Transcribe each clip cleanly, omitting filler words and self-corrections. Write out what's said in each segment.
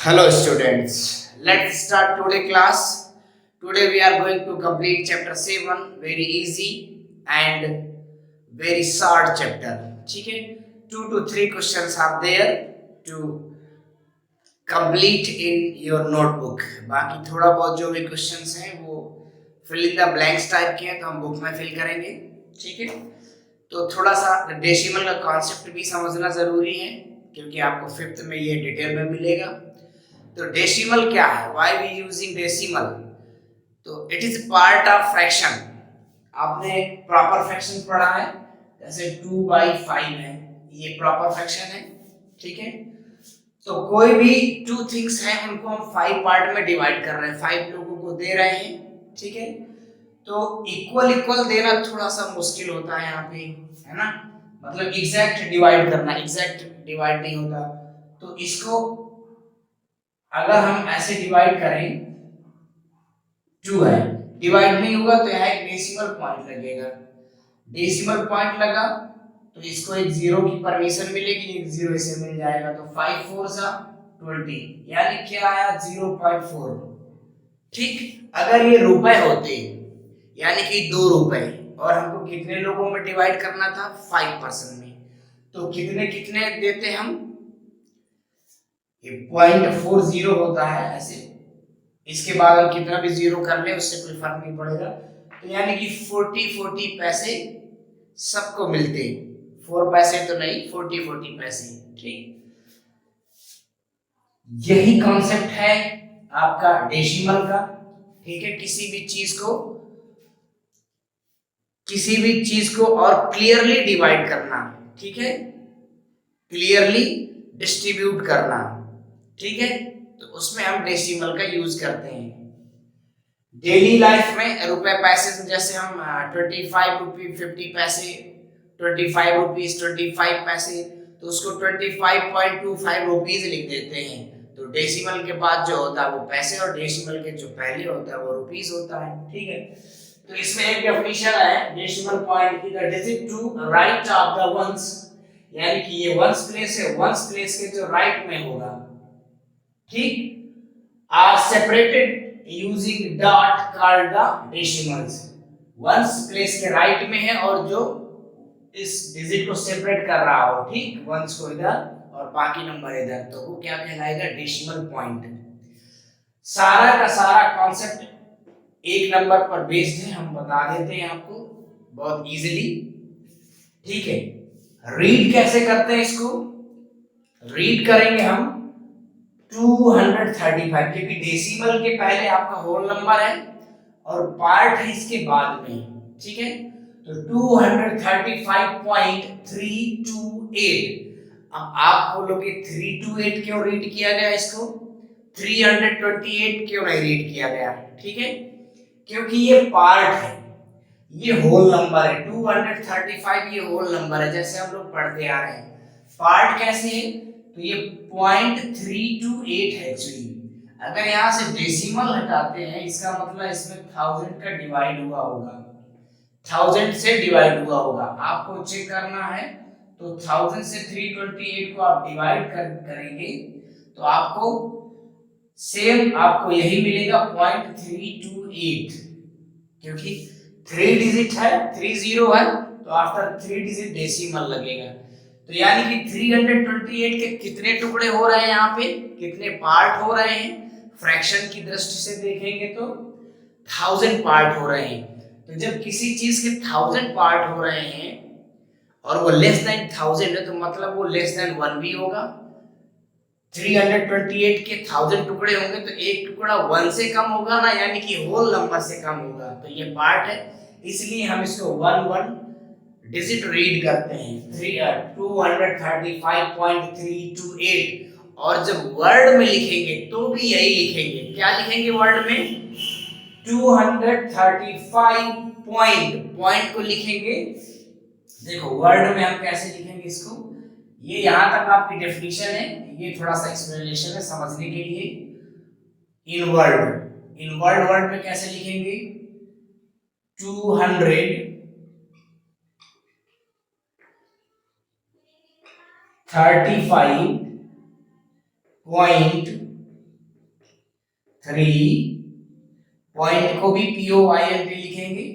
Hello students, let's start today class. Today we are going to complete chapter 7, very easy and very short chapter. ठीक है, 2 to 3 questions are there to complete in your notebook. बाकी थोड़ा बहुत जो भी questions हैं वो fill in the blanks type के हैं तो हम बुक में fill करेंगे. ठीक है, तो थोड़ा सा डेसिमल का कॉन्सेप्ट भी समझना जरूरी है क्योंकि आपको फिफ्थ में ये डिटेल में मिलेगा. तो डेसिमल क्या है, व्हाई वी यूजिंग डेसिमल? तो it is part of fraction. आपने प्रॉपर फ्रैक्शन पढ़ा है, जैसे 2/5 है, ये प्रॉपर फ्रैक्शन है. ठीक है, तो कोई भी टू थिंग्स हैं उनको हम 5 पार्ट में डिवाइड कर रहे हैं, 5 लोगों को दे रहे हैं. ठीक है, तो इक्वल इक्वल देना थोड़ा सा मुश्किल होता है यहाँ पे, है ना. मतलब एग्जैक्ट डिवाइड करना, एग्जैक्ट डिवाइड नहीं होता. तो इसको अगर हम ऐसे डिवाइड करें, 2 है, डिवाइड नहीं होगा तो यहाँ एक डेसिमल पॉइंट लगेगा. डेसिमल पॉइंट लगा तो इसको एक जीरो की परमिशन मिलेगी, एक जीरो इसे मिल जाएगा. तो 5 4 सा 20, यानी क्या आया 0.4. ठीक, अगर ये रुपए होते यानी कि 2 रुपए और हमको कितने लोगों में डिवाइड करना था, 5% में, तो कितने कितने देते हम, ये 0.40 होता है ऐसे. इसके बाद हम कितना भी जीरो कर ले उससे कोई फर्क नहीं पड़ेगा. तो यानी कि 40 पैसे सबको मिलते, 4 पैसे तो नहीं, 40 पैसे. ठीक, यही कॉन्सेप्ट है आपका डेसिमल का. ठीक है, किसी भी चीज को और क्लियरली डिवाइड करना. ठीक है, क्लियरली डिस्ट्रीब्यूट करना. ठीक है, तो उसमें हम डेसिमल का यूज करते हैं. डेली लाइफ में रुपए पैसे, जैसे हम 25 रुपी 50 पैसे, 25 रुपीज 25 पैसे, तो उसको 25.25 रुपीज लिख देते हैं. तो डेसिमल के बाद जो होता है वो पैसे और डेसिमल के जो पहले होता है वो रुपीज होता है. ठीक है, तो इसमें एक डेफिनेशन है डेसिमल पॉइंट की, the digit to right of the ones, यानी कि ये वंस प्लेस है, वंस प्लेस के जो राइट में होगा. ठीक, are separated using dot called the decimals. Ones place के राइट में है और जो इस डिजिट को सेपरेट कर रहा हो, ठीक, वंस को इधर और बाकी नंबर इधर, तो वो क्या कहलाएगा, डेसिमल पॉइंट. सारा का सारा कॉन्सेप्ट एक नंबर पर बेस्ड है, हम बता देते हैं आपको बहुत इजीली. ठीक है, रीड कैसे करते हैं इसको, रीड करेंगे हम 235, क्योंकि डेसिमल के पहले आपका होल नंबर है और पार्ट है इसके बाद में. ठीक है, तो 235.328. अब आप बोलोगे 328 क्यों रीड किया गया, इसको 328 क्यों नहीं रीड किया गया. ठीक है, क्योंकि ये पार्ट है, ये होल नंबर है. 235 ये होल नंबर है, जैसे हम लोग पढ़ते आ रहे हैं. पार्ट कैसे है, तो ये 0.328 है एक्चुअली. अगर यहाँ से डेसिमल हटाते हैं, इसका मतलब इसमें 1000 का डिवाइड हुआ होगा, 1000 से डिवाइड हुआ होगा. आपको चेक करना है, तो 1000 से 328 को आप डिवाइड करेंगे तो आपको सेम आपको यही मिलेगा 0.328, क्योंकि 3 डिजिट है, 30 है, तो आफ्टर 3 डिजिट डेसिमल लगेगा. तो यानी कि 328 के कितने टुकड़े हो रहे हैं, यहाँ पे कितने पार्ट हो रहे हैं, फ्रैक्शन की दृष्टि से देखेंगे तो 1000 पार्ट हो रहे हैं. तो जब किसी चीज के 1000 पार्ट हो रहे हैं और वो लेस देन 1000 है, तो मतलब वो लेस देन 1 भी होगा. 328 के 1000 टुकड़े होंगे तो एक टुकड़ा 1 से कम होगा ना, यानी कि होल नंबर से कम होगा. तो ये पार्ट है, इसलिए हम इसको 1 डिजिट रीड करते हैं, 235.328. और जब वर्ड में लिखेंगे तो भी यही लिखेंगे. क्या लिखेंगे वर्ड में, 235 पॉइंट को लिखेंगे. देखो वर्ड में हम कैसे लिखेंगे इसको, ये यहां तक आपकी डेफिनेशन है, ये थोड़ा सा एक्सप्लेनेशन है समझने के लिए. इन वर्ड में कैसे लिखेंगे, 235.328 3 पॉइंट को भी POINT लिखेंगे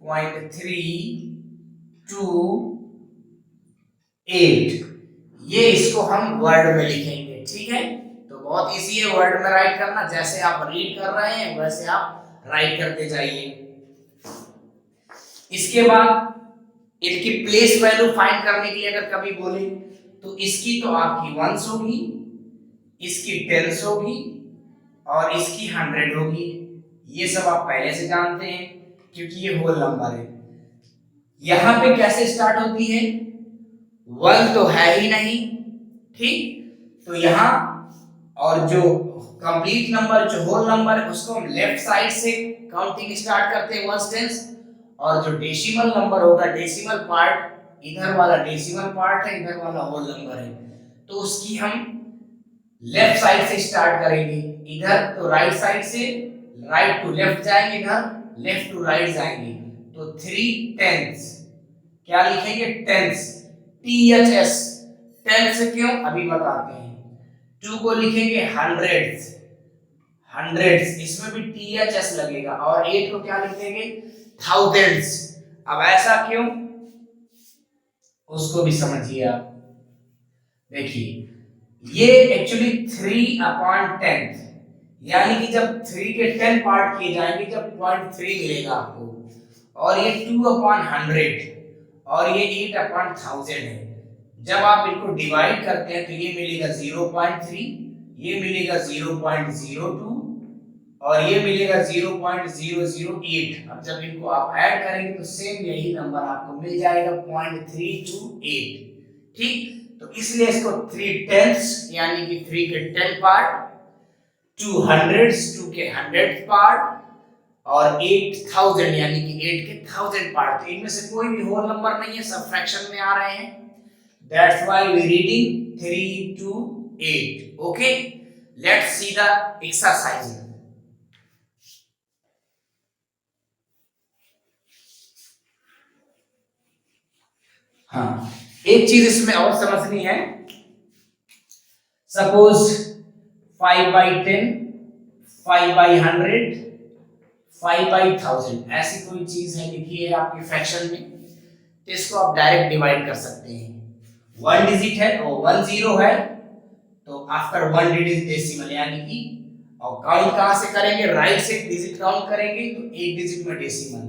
0.328 ये इसको हम वर्ड में लिखेंगे ठीक है। तो बहुत इजी है वर्ड में राइट करना, जैसे आप रीड कर रहे हैं वैसे आप राइट करते जाइए। इसके बाद इनकी प्लेस वैल्यू फाइंड करने के लिए अगर कभी बोले तो इसकी तो आपकी 1s होगी, इसकी 10s होगी और इसकी 100 होगी। ये सब आप पहले से जानते हैं क्योंकि ये होल नंबर है। यहां पे कैसे स्टार्ट होती है, 1 तो है ही नहीं ठीक, तो यहां और जो कंप्लीट नंबर जो होल नंबर है उसको हम लेफ्ट साइड से काउंटिंग स्टार्ट करते हैं 1s 10s, और जो डेसिमल नंबर होगा डेसिमल पार्ट, इधर वाला डेसिमल पार्ट है इधर वाला होल नंबर है, तो उसकी हम लेफ्ट साइड से स्टार्ट करेंगे। इधर तो राइट साइड से राइट टू लेफ्ट जाएंगे, इधर लेफ्ट टू राइट जाएंगे, तो 3/10 क्या लिखेंगे 10s THS 10s क्यों अभी बताते हैं। 2 को लिखेंगे 100s इसमें भी THS लगेगा, और 8 को क्या लिखेंगे thousands। अब ऐसा क्यों उसको भी समझिए आप। देखिए ये एक्चुअली 3/10 यानी कि जब 3 के 10 पार्ट किए जाएंगे जब 0.3 मिलेगा आपको, और ये 2/100 और ये 8/1000 है। जब आप इनको डिवाइड करते हैं तो ये मिलेगा 0.3, ये मिलेगा 0.02 और ये मिलेगा 0.008। अब जब इनको आप ऐड करेंगे तो सेम यही नंबर आपको मिल जाएगा 0.328 ठीक। तो इसलिए इसको 3/10 यानी कि 3 के 10 पार्ट, 2 के 100th पार्ट और 8000 यानी कि 8 के 1000 पार्ट। इनमें से कोई भी होल नंबर नहीं है, सब फ्रैक्शन में आ रहे हैं। That's why we reading 3 to 8. Okay, let's see the exercise. हाँ, एक चीज इसमें और समझनी है। सपोज 5/10, 5/100, 5/1000 ऐसी कोई चीज है लिखी है आपके फ्रैक्शन में, तो इसको आप डायरेक्ट डिवाइड कर सकते हैं। 1 डिजिट है और 1 0 है, तो आफ्टर 1 डिजिट डेसिमल यानी कि, और काउंट कहां से करेंगे राइट से डिजिट काउंट करेंगे तो एक डिजिट में डेसिमल।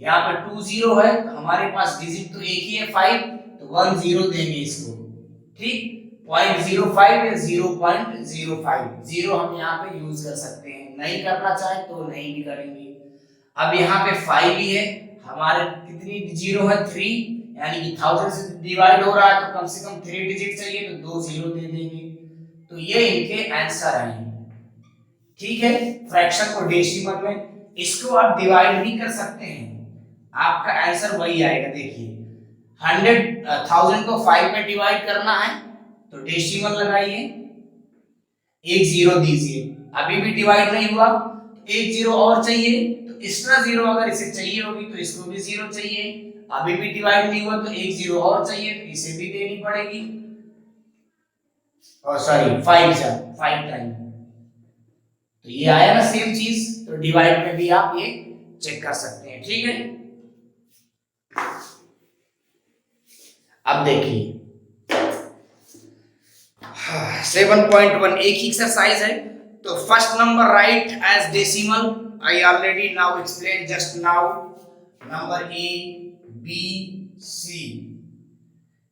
यहाँ पे 2 0 है तो हमारे पास डिजिट तो एक ही है 5, तो 1 0 देंगे इसको ठीक। 0.05 या 0.05 0 हम यहाँ पे यूज कर सकते हैं, नहीं करना चाहे तो नहीं भी करेंगे। अब यहाँ पे 5 ही है, हमारे कितनी 0 है 3, यानी कि 1000 से डिवाइड हो रहा है तो कम से कम 3 डिजिट चाहिए तो 2 0 दे देंगे। तो ये इनके आंसर हैं ठीक है। फ्रैक्शन को डेसिमल में इसको आप डिवाइड भी कर सकते हैं, आपका आंसर वही आएगा। देखिए 1000 को 5 में डिवाइड करना है तो डेसिमल लगाइए, एक 0 दीजिए, अभी भी डिवाइड नहीं हुआ तो एक 0 और चाहिए, तो एक्स्ट्रा 0 अगर इसे चाहिए होगी तो इसको भी 0 चाहिए, अभी भी डिवाइड नहीं हुआ तो एक 0 और चाहिए तो इसे भी देनी पड़ेगी, और सॉरी 5 टाइम, तो ये आया ना सेम चीज। तो डिवाइड में भी आप ये चेक कर सकते हैं ठीक है। अब देखिए 7.1 एक ही एक्सरसाइज है। तो first number right as decimal, I already now explain just now, number A B C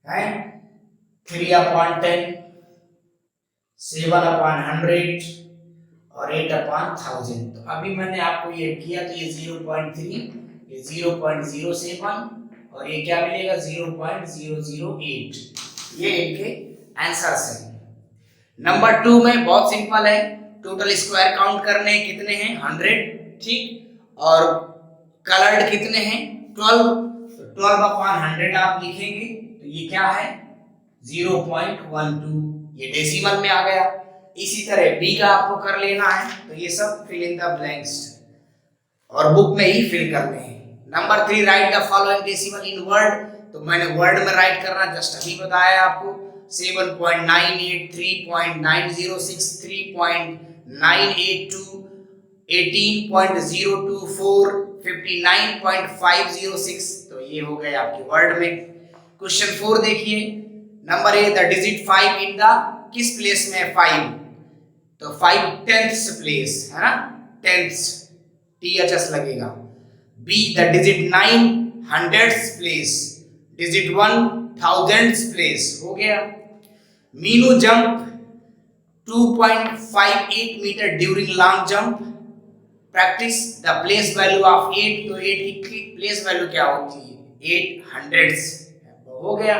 है 3/10, 7/100 और 8/1000। तो अभी मैंने आपको ये किया तो ये 0.3, ये 0.07 और ये क्या मिलेगा 0.008। ये इनके आंसर्स हैं। नंबर 2 में बहुत सिंपल है, टोटल स्क्वायर काउंट करने कितने हैं 100 ठीक, और कलर्ड कितने हैं 12, तो 12/100 आप लिखेंगे तो ये क्या है 0.12, ये डेसिमल में आ गया। इसी तरह बी का आपको कर लेना है, तो ये सब फिल इन द ब्लैंक्स और बुक में ही फिल करने हैं। Number 3 right the following decimal in word, तो मैंने वर्ड में राइट करना जस्ट अभी बताया आपको, 7.98, 3.906, 3.982 18.024, 59.506। तो ये हो गए आपके वर्ड में। क्वेश्चन 4 देखिए, number A, the digit 5 in the किस प्लेस में है 5? तो 5 टेंथ्स प्लेस है ना, टेंथ्स, THS लगेगा। B, the digit 9 hundreds place, digit 1 thousands place, हो गया। Meenu jump 2.58 metre during long jump, practice the place value of 8। तो 8 की प्लेस वैल्यू क्या होती है? 8 हंड्रेड्स, हो गया।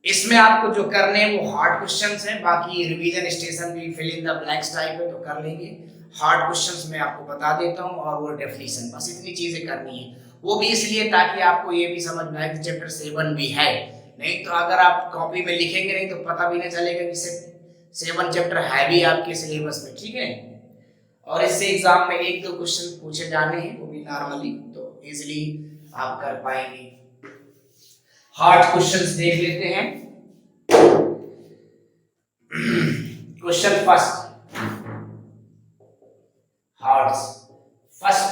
इसमें आपको जो करने हैं वो हार्ड क्वेश्चंस हैं, बाकी रिवीजन स्टेशन भी fill in the blanks type है तो कर लेंगे। हार्ड क्वेश्चंस मैं आपको बता देता हूं और वो डेफिनेशन, बस इतनी चीजें करनी है। वो भी इसलिए ताकि आपको ये भी समझ में आए कि चैप्टर 7 भी है, नहीं तो अगर आप कॉपी में लिखेंगे नहीं तो पता भी नहीं चलेगा कि 7 चैप्टर है भी आपके सिलेबस में, ठीक है। और इससे एग्जाम में 1-2 क्वेश्चन पूछे जाने हैं, वो भी नॉर्मली, तो इजीली आप कर पाएंगे। हार्ड क्वेश्चंस देख लेते हैं। Question first, hards. First,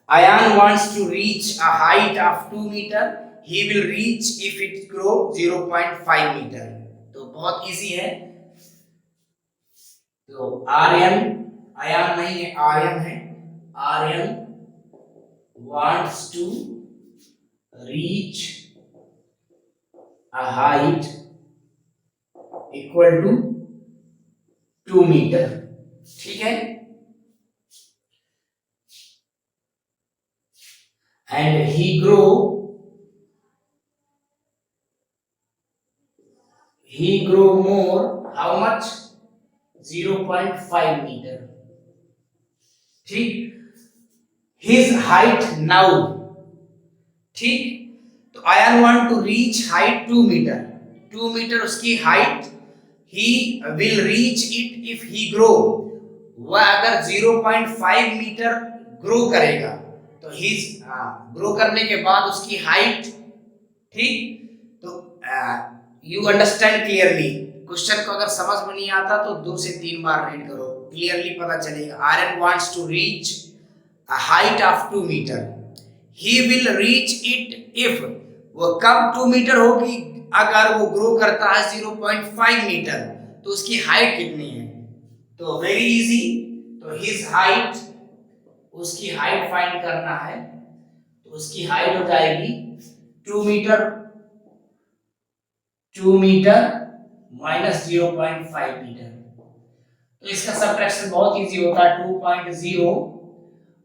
Ayan wants to reach a height of 2 meter. He will reach if it grow 0.5 meter. तो बहुत इजी है। तो आर्यन, अयान नहीं है, आर्यन है। Aryan wants to reach a height equal to 2 meter, ठीक है। And he grow more, how much? 0.5 meter, ठीक। His height now, ठीक। तो Ayan want to reach height 2 meter, 2 meter उसकी height. He will reach it if he grow, वह अगर 0.5 metre grow करेगा तो his ग्रो करने के बाद उसकी हाइट, ठीक। तो यू अंडरस्टैंड क्लियरली। क्वेश्चन को अगर समझ में नहीं आता तो 2 से 3 बार रीड करो, क्लियरली पता चलेगा। Aryan wants to reach a height of 2 meter. He will reach it if, वो कब 2 मीटर होगी? अगर वो ग्रो करता है 0.5 मीटर तो उसकी हाइट कितनी है? तो वेरी इजी, तो his height, उसकी हाइट फाइंड करना है। तो उसकी हाइट हो जाएगी 2 मीटर, 2 मीटर माइनस 0.5 मीटर। तो इसका सब्ट्रैक्शन बहुत इजी होता है, 2.0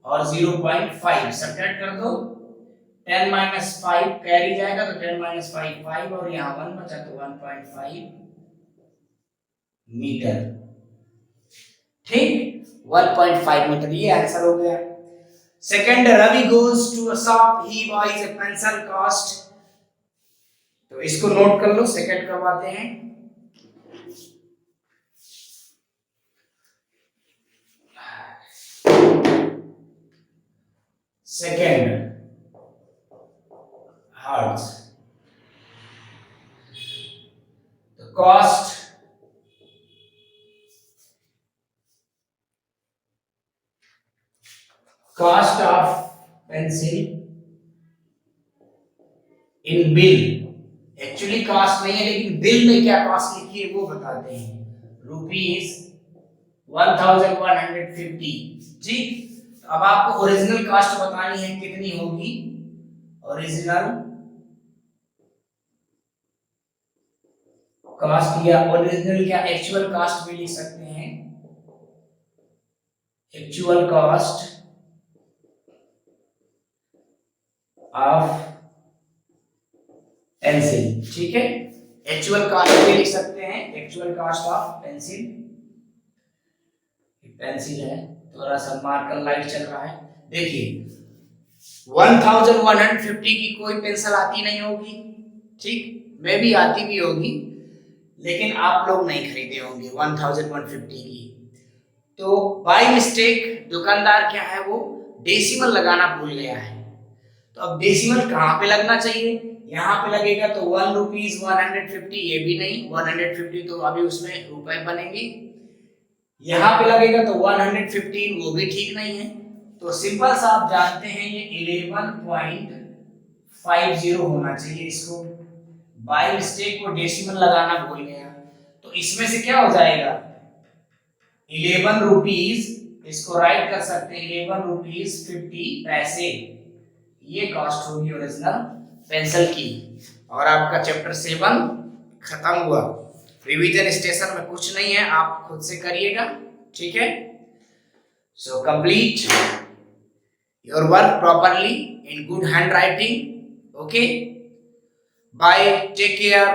और 0.5 सब्ट्रैक्ट कर दो। 10 माइनस 5 कैरी जाएगा तो 10 माइनस 5 5, और यहाँ 1 बचा तो 1.5 मीटर, ठीक। 1.5 मीटर, ये आंसर हो गया। Second, Ravi goes to a shop, he buys a pencil cost. तो इसको नोट कर लो, सेकंड करवाते हैं। सेकंड, हार्ड्स। तो cost of pencil in bill, actually cost नहीं है लेकिन बिल में क्या कॉस्ट लिखी है वो बताते हैं, ₹1150, ठीक। अब आपको ओरिजिनल कॉस्ट बतानी है कितनी होगी। ओरिजिनल कॉस्ट या ओरिजिनल क्या एक्चुअल कॉस्ट भी लिख सकते हैं, एक्चुअल कॉस्ट ऑफ पेंसिल, ठीक है। एक्चुअल कॉस्ट भी लिख सकते हैं, actual cost of pencil. Pencil है, थोड़ा सा मार्कर लाइट चल रहा है। देखिए 1150 की कोई पेंसिल आती नहीं होगी, ठीक। मैं भी आती भी होगी लेकिन आप लोग नहीं खरीदे होंगे 1150 की। तो बाय मिस्टेक दुकानदार क्या है वो डेसिमल लगाना भूल गया है। तो अब डेसिमल कहाँ पे लगना चाहिए? यहाँ पे लगेगा तो 1 रुपीज 150, ये भी नहीं, 150 तो अभी उसमें रुपए बनेंगे। यहाँ पे लगेगा तो 115, वो भी ठीक नहीं है। तो सिंपल सा आप जानते हैं ये 11.50 होना चाहिए। इसको बाय मिस्टेक वो डेसिमल लगाना भूल गया, तो इसमें से क्या हो जाएगा 11 रुपीज, इसको राइट कर सकते हैं 11 रुपीज 50 पैसे, ये कॉस्ट होगी ओरिजिनल पेंसिल की। और आपका चैप्टर 7 खत्म हुआ। रिवीजन स्टेशन में कुछ नहीं है, आप खुद से करिएगा, ठीक है। So complete your work properly in good handwriting, okay. Bye, take care.